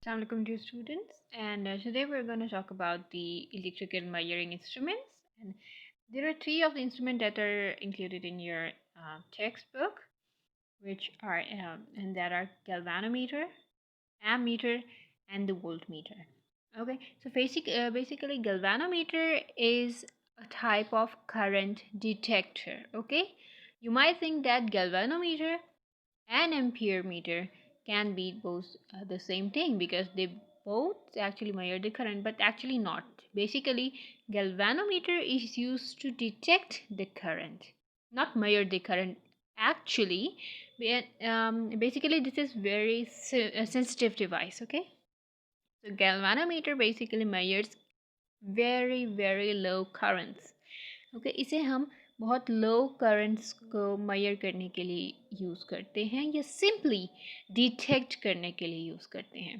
Assalamualaikum dear students, and today we're going to talk about the electrical measuring instruments. And there are three of the instruments that are included in your textbook, which are and that are galvanometer, ammeter, and the voltmeter. Okay, so basically galvanometer is a type of current detector. Okay, you might think that galvanometer and ampere meter can be both the same thing because they both actually measure the current, but actually not. Basically, galvanometer is used to detect the current, not measure the current. Actually, basically this is very sensitive device. Okay, so galvanometer basically measures very low currents. Okay इसे हम बहुत लो currents को measure करने के लिए use करते हैं या सिंपली डिटेक्ट करने के लिए यूज़ करते हैं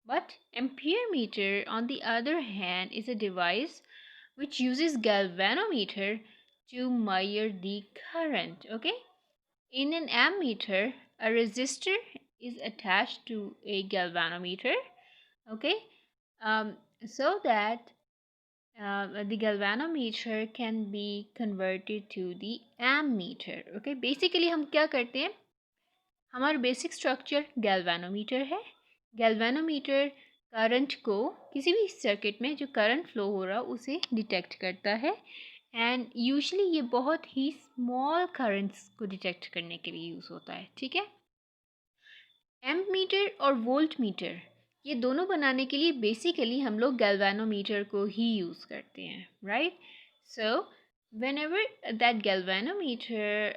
but ampere meter on the other hand is a device which uses galvanometer to measure the current. Okay, in an ammeter a resistor is attached to a galvanometer. Okay, um, so that the galvanometer can be converted to the ammeter. Okay, basically हम क्या करते हैं, हमारा basic structure galvanometer है. Galvanometer current को किसी भी circuit में जो करंट फ्लो हो रहा उसे डिटेक्ट करता है एंड यूजुअली ये बहुत ही स्मॉल करंट्स को डिटेक्ट करने के लिए यूज़ होता है. ठीक है, एम्प मीटर और वोल्ट मीटर ये दोनों बनाने के लिए बेसिकली हम लोग गैल्वेनोमीटर को ही यूज़ करते हैं, right. So whenever that galvanometer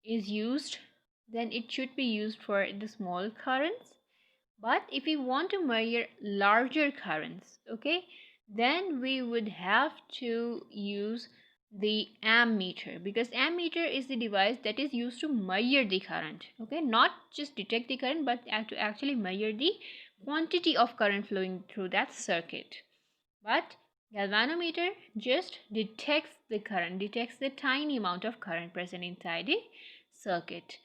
is used, then it should be used for the small currents. But if we want to measure larger currents, okay, then we would have to use the ammeter, because ammeter is the device that is used to measure the current. Okay, not just detect the current but to actually measure the quantity of current flowing through that circuit. But galvanometer just detects the current, detects the tiny amount of current present inside the circuit.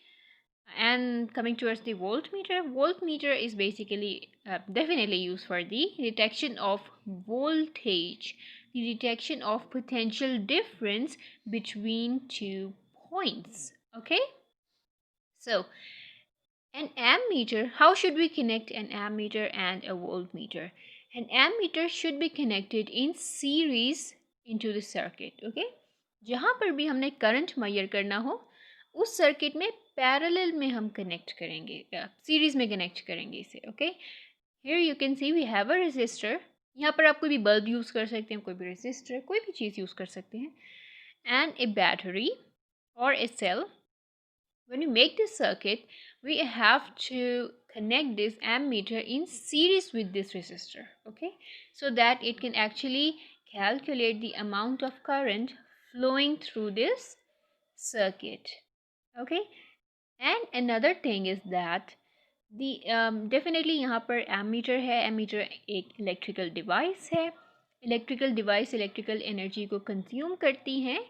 And coming towards the voltmeter is basically definitely used for the detection of voltage, the detection of potential difference between two points. Okay, so an ammeter, how should we connect an ammeter and a voltmeter? An ammeter should be connected in series into the circuit. Okay, जहाँ पर भी हमने current measure करना हो उस circuit में parallel में हम कनेक्ट करेंगे, सीरीज में कनेक्ट करेंगे इसे. Okay, here you can see we have a resistor. यहाँ पर आप कोई भी बल्ब यूज़ कर सकते हैं, कोई भी रेजिस्टर, कोई भी चीज़ यूज़ कर सकते हैं, एंड ए बैटरी और ए cell. When we make this circuit, we have to connect this ammeter in series with this resistor. Okay, so that it can actually calculate the amount of current flowing through this circuit. Okay, and another thing is that the definitely यहाँ पर ammeter है. ammeter एक electrical device है. Electrical device electrical energy को consume करती हैं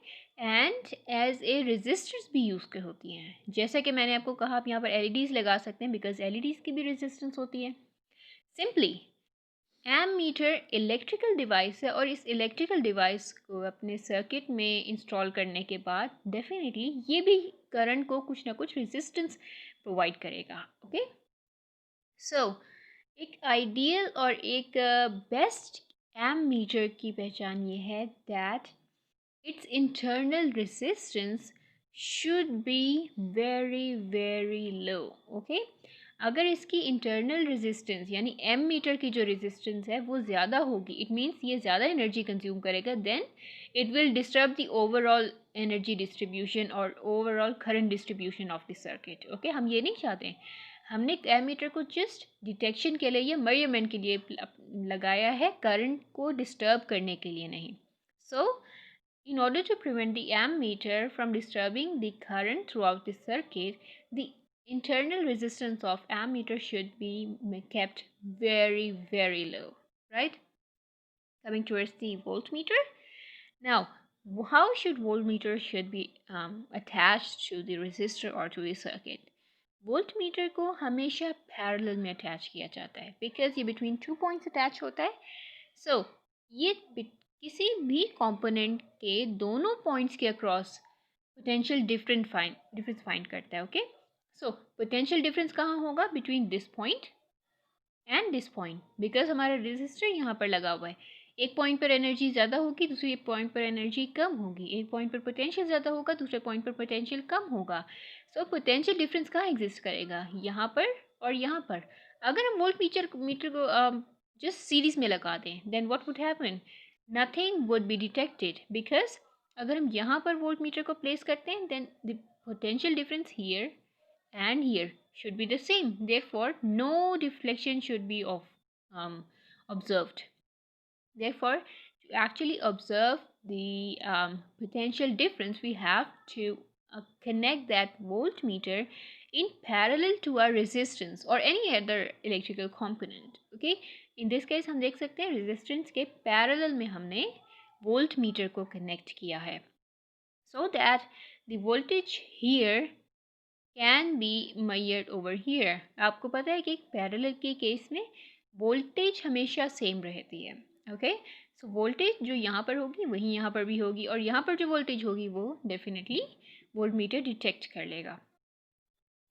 and as a resistors भी use कर होती हैं. जैसा कि मैंने आपको कहा, आप यहाँ पर एलईडीज़ लगा सकते हैं बिकॉज एलईडीज़ की भी रेजिस्टेंस होती है. सिंपली एमीटर इलेक्ट्रिकल डिवाइस है और इस इलेक्ट्रिकल डिवाइस को अपने सर्किट में इंस्टॉल करने के बाद डेफिनेटली ये भी करंट को कुछ ना कुछ रेजिस्टेंस प्रोवाइड करेगा. ओके, सो एक आइडियल और एक बेस्ट ammeter की पहचान ये है that its internal resistance should be very low. Okay, अगर इसकी internal resistance यानी ammeter की जो resistance है वो ज़्यादा होगी, it means ये ज़्यादा energy consume करेगा, then it will disturb the overall energy distribution और overall current distribution of the circuit. Okay, हम ये नहीं चाहते. हमने एमीटर को जस्ट डिटेक्शन के लिए या मेजरमेंट के लिए लगाया है, करंट को डिस्टर्ब करने के लिए नहीं. सो in order to prevent the ammeter from disturbing the current throughout the circuit, the internal resistance of ammeter should be kept very low, right? Coming towards the voltmeter. Now, how should voltmeter should be attached to the resistor or to the circuit? Volt meter को हमेशा parallel में attach किया जाता है because ये between 2 points attach होता है. सो ये किसी भी कंपोनेंट के दोनों पॉइंट्स के अक्रॉस पोटेंशियल डिफरेंस फाइंड करता है. ओके, सो पोटेंशियल डिफरेंस कहाँ होगा? Between this point and this point, because हमारा रेजिस्टर यहाँ पर लगा हुआ है. एक पॉइंट पर एनर्जी ज़्यादा होगी, दूसरे पॉइंट पर एनर्जी कम होगी. एक पॉइंट पर पोटेंशियल ज़्यादा होगा, दूसरे पॉइंट पर पोटेंशियल कम होगा. सो पोटेंशियल डिफरेंस कहाँ एग्जिस्ट करेगा? यहाँ पर और यहाँ पर. अगर हम वोल्ट मीटर को जस्ट सीरीज में लगा दें, then what would happen? Nothing would be detected, because अगर हम यहाँ पर वोल्ट मीटर को प्लेस करते हैं, then the potential difference here and here should be the same. Therefore, no deflection should be observed. Therefore, to actually observe the potential difference, we have to connect that voltmeter in parallel to our resistance or any other electrical component. Okay, in this case हम देख सकते हैं resistance के parallel में हमने voltmeter को connect किया है, so that the voltage here can be measured over here. आपको पता है कि पैरेलल के केस में वोल्टेज हमेशा सेम रहती है. ओके, सो वोल्टेज जो यहाँ पर होगी वही यहाँ पर भी होगी, और यहाँ पर जो वोल्टेज होगी वो डेफिनेटली वोल्टमीटर डिटेक्ट कर लेगा.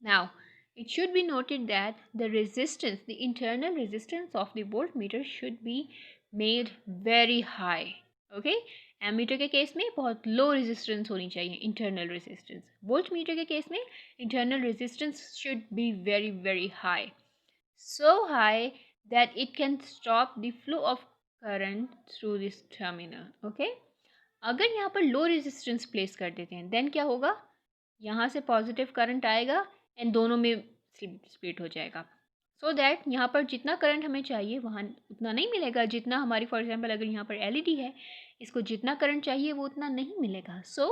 Now it should be noted that the internal resistance of the voltmeter should be made very high. Okay, ammeter के केस में बहुत लो रेजिस्टेंस होनी चाहिए, इंटरनल रेजिस्टेंस. वोल्ट मीटर के केस में internal resistance should be very very high, so high that it can stop the flow of current through this terminal. Okay, अगर यहाँ पर लो रेजिस्टेंस प्लेस कर देते हैं, देन क्या होगा? यहाँ से पॉजिटिव करंट आएगा एंड दोनों में स्प्लिट हो जाएगा, सो दैट यहाँ पर जितना करंट हमें चाहिए वहाँ उतना नहीं मिलेगा जितना हमारी, फॉर एग्जांपल अगर यहाँ पर एलईडी है, इसको जितना करंट चाहिए वो उतना नहीं मिलेगा. So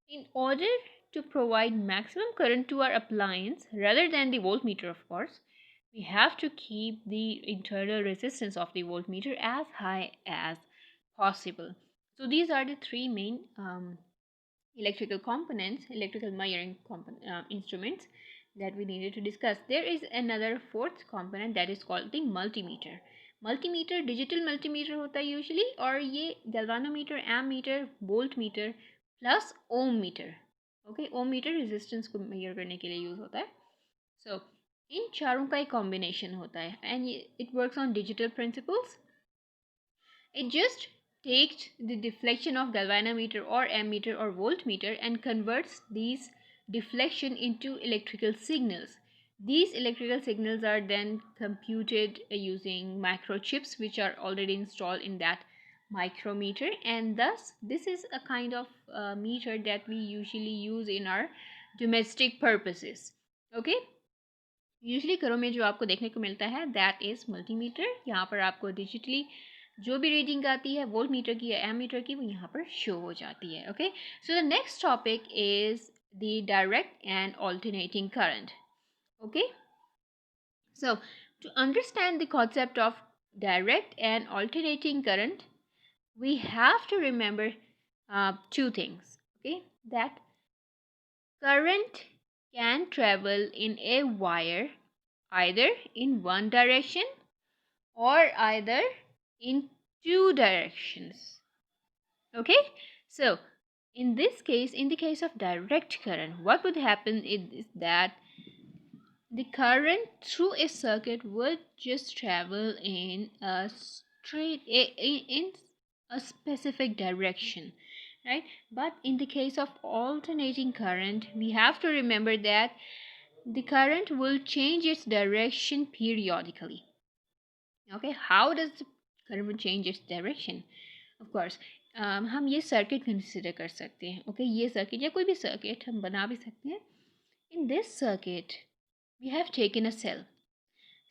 in order to provide maximum current to our appliance rather than the voltmeter, of course, we have to keep the internal resistance of the voltmeter as high as possible. So these are the three main electrical components, electrical measuring instruments that we needed to discuss. There is another fourth component that is called the multimeter. Multimeter digital multimeter होता है usually, और ये galvanometer, ammeter, volt meter plus ohm meter. Okay, ohm meter resistance को measure करने के लिए use होता है. सो इन चारों का एक कॉम्बिनेशन होता है and it works on digital principles. It just takes the deflection of galvanometer or ammeter or voltmeter and converts these deflection into electrical signals. These electrical signals are then computed using microchips which are already installed in that micrometer, and thus this is a kind of meter that we usually use in our domestic purposes. Okay, usually घरों में जो आपको देखने को मिलता है that is multimeter. यहाँ पर आपको डिजिटली जो भी रीडिंग आती है वोल्ट मीटर की या एमीटर की वो यहाँ पर शो हो जाती है. Okay, so the next topic is the direct and alternating current. Okay, so to understand the concept of direct and alternating current we have to remember two things. Okay, that current can travel in a wire either in one direction or either in two directions. Okay, so in this case, in the case of direct current, what would happen is that the current through a circuit would just travel in a in a specific direction, right? But in the case of alternating current, we have to remember that the current will change its direction periodically. Okay, how does the current change its direction? Of course, हम ये circuit consider कर सकते हैं. Okay, ये circuit या कोई भी circuit हम बना भी सकते हैं. In this circuit we have taken a cell.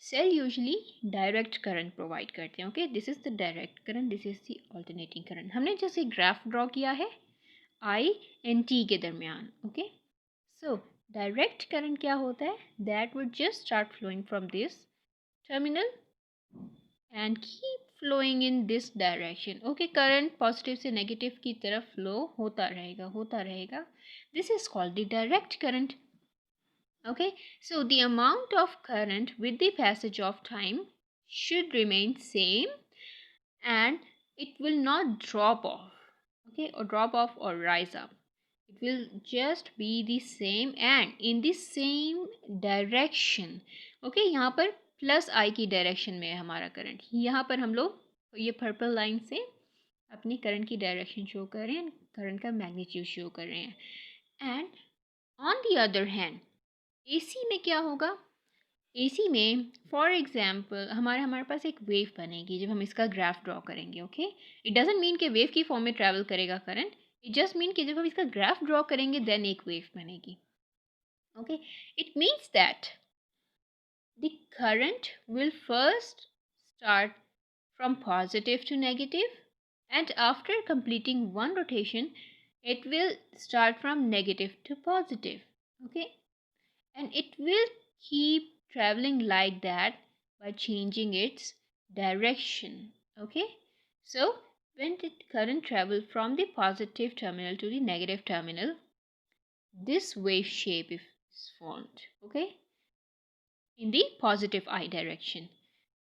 Cell usually direct current provide करते हैं. Okay, this is the direct current, this is the alternating current. हमने जैसे ग्राफ ड्रॉ किया है आई एंड टी के दरमियान. ओके, सो डायरेक्ट करंट क्या होता है? That would just start flowing from this terminal and keep flowing in this direction. Okay, current positive से नेगेटिव की तरफ फ्लो होता रहेगा. This is called the direct current. Okay, so the amount of current with the passage of time should remain same, and it will not drop off, okay, or drop off or rise up. It will just be the same and in the same direction. Okay, यहाँ पर plus आई की direction में है हमारा current. यहाँ पर हम लोग ये पर्पल लाइन से अपनी करंट की डायरेक्शन शो कर रहे हैं, करंट का मैग्नीट्यूड शो कर रहे हैं. And on the other hand AC में क्या होगा? एसी में फॉर एग्जांपल हमारे पास एक वेव बनेगी जब हम इसका ग्राफ ड्रॉ करेंगे. ओके, इट डजंट मीन कि वेव की फॉर्म में ट्रैवल करेगा करंट. इट जस्ट मीन कि जब हम इसका ग्राफ ड्रॉ करेंगे देन एक वेव बनेगी. Okay, it means that the current will first start from positive to negative, and after completing one rotation it will start from negative to positive. Okay, and it will keep traveling like that by changing its direction. Okay, so when the current travel from the positive terminal to the negative terminal, this wave shape is formed. Okay, in the positive I direction.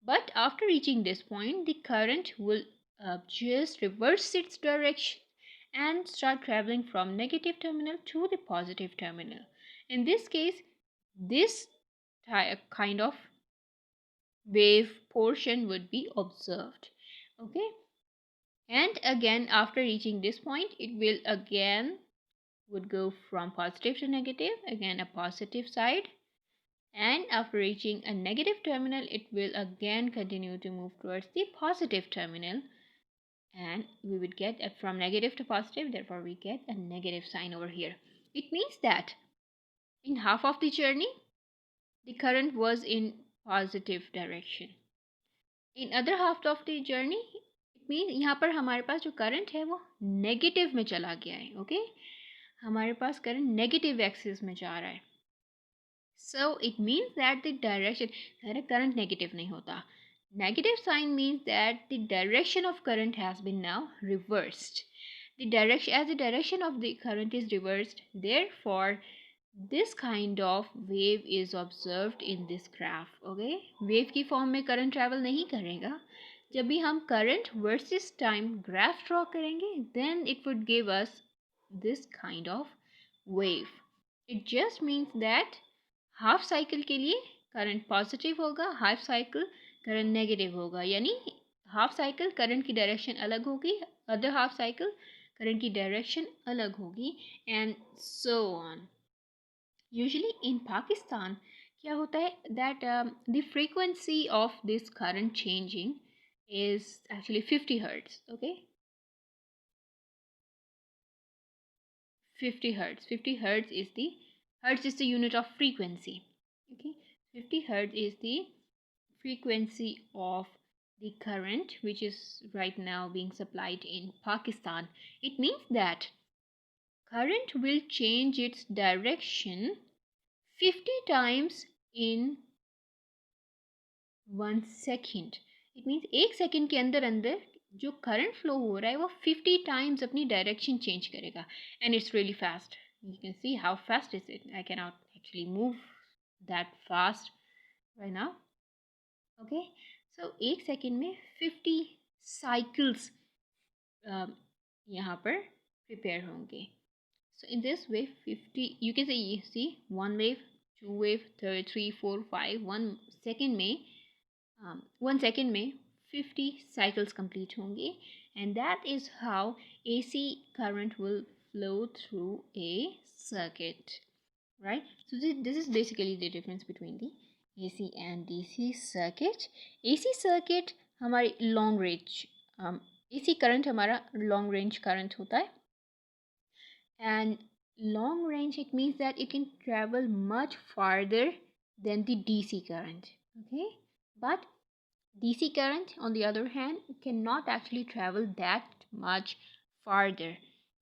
But after reaching this point, the current will just reverse its direction and start traveling from negative terminal to the positive terminal. In this case, this kind of wave portion would be observed. Okay, and again after reaching this point, it will again would go from positive to negative, again a positive side, and after reaching a negative terminal it will again continue to move towards the positive terminal, and we would get from negative to positive, therefore we get a negative sign over here. It means that in half of the journey the current was in positive direction, in other half of the journey it means यहाँ पर हमारे पास जो current है वो negative में चला गया है. ओके, हमारे पास करंट नेगेटिव एक्सिस में जा रहा है. So it means that the direction, current negative नहीं होता. Negative sign means that the direction of current has been now reversed. The direction, as the direction of the current is reversed, therefore this kind of wave is observed in this graph. Okay, wave की form में current travel नहीं करेगा. जब भी हम current versus time graph draw करेंगे, then it would give us this kind of wave. It just means that half cycle के लिए करंट पॉजिटिव होगा, हाफ साइकिल करंट नेगेटिव होगा. यानी हाफ साइकिल करंट की डायरेक्शन अलग होगी, अदर हाफ साइकिल करंट की डायरेक्शन अलग होगी, and so on. Usually in Pakistan क्या होता है that the frequency of this current changing is actually 50 hertz. Okay, 50 hertz. 50 hertz is the hertz is the unit of frequency. Okay, 50 hertz is the frequency of the current which is right now being supplied in Pakistan. It means that current will change its direction 50 times in 1 second. It means एक second के अंदर अंदर जो current flow हो रहा है वो 50 times अपनी डायरेक्शन चेंज करेगा, and it's really fast. You can see how fast is it. I can not actually move that fast right now. Okay, so एक सेकेंड में 50 साइकिल्स यहाँ पर प्रिपेयर होंगे. So in this way 50 you can see 1 wave, 2 wave, 3, 4, 5, 1 second में 50 cycles complete होंगे, and that is how AC current will flow through a circuit, right? So this is basically the difference between the AC and DC circuit. AC circuit हमारी long range, AC current हमारा long range current होता है, and long range it means that it can travel much farther than the DC current. Okay, but DC current on the other hand cannot actually travel that much farther.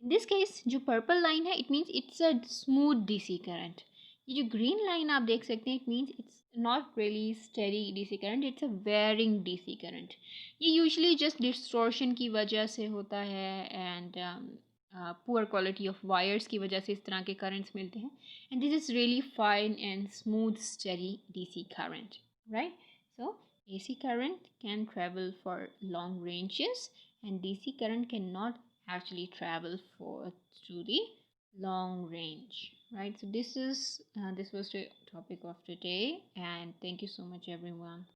In this case जो purple line है it means it's a smooth DC current. ये जो green line आप देख सकते हैं it means it's not really steady DC current, it's a varying DC current. ये usually just distortion की वजह से होता है, and poor quality of wires की वजह से इस तरह के करंट्स मिलते हैं. And this is really fine and smooth steady DC current, right? So AC current can travel for long ranges, and DC current cannot actually travel for through the long range, right? So this was the topic of today, and thank you so much everyone.